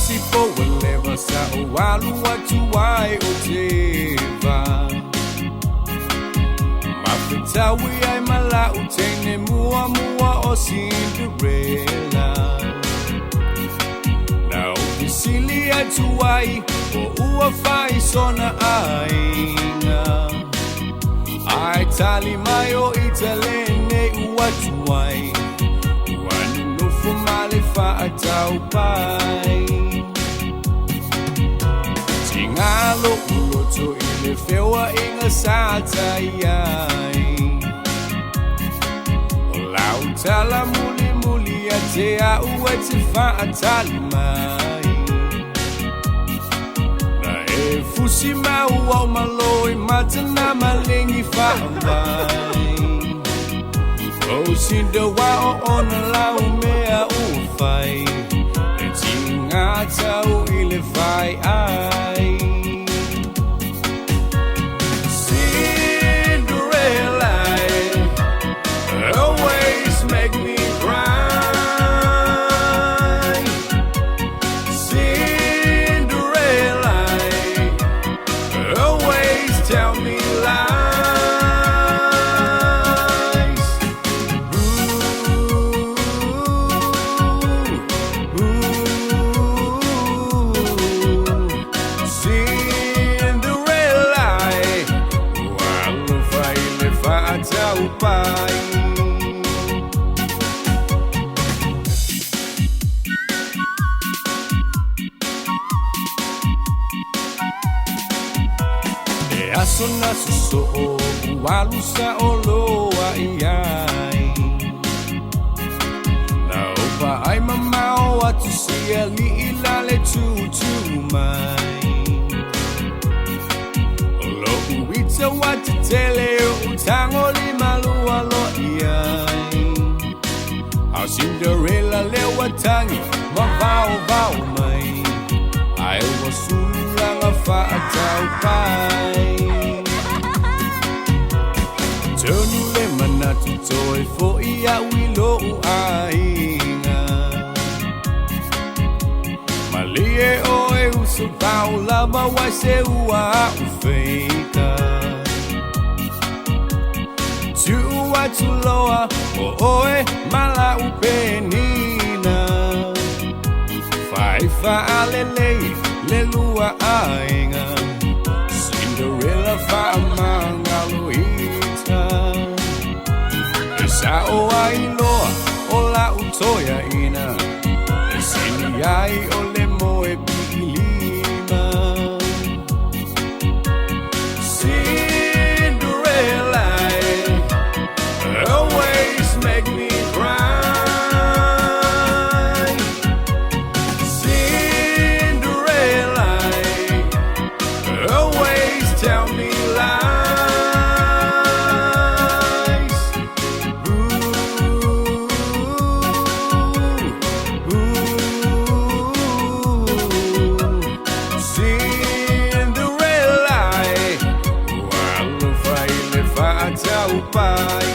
sipo whatever sa walu watu wai oteva mafita we ai mala utene mua o Cinderella now pisili atu wai o ua fai sona aina ai tali mai o italene watu wai male fa atau pai tingalo uloto ile fewa inga satayai lau tala muli atea uwete fa atali mai na e fusi mau au maloi matana malengi fa ambai oh Cinderella on la mea ufai e tingata o ile vai ai Cinderella always make me cry Cinderella always tell me lies atau pai e asona suso walu sa oloa iai na opa ai mamao atu sia li ilale tutu mai Uita watu tele utango li malua lo iai Au Cinderella le watangi ma vau mai Ai wa sulanga fa atau pai Tonu le manatu toi fo ia wilo ainga Malie oe uso pau lava wa se ua ufeika Tuloa o oe mala upenina Faifa alelei le lua ainga Cinderella fa mangaluita Esa o ailoa o la utoya ina Esini ai o le moe pilima Always make me cry Cinderella always tell me lies Cinderella walu fa ile fa atau pai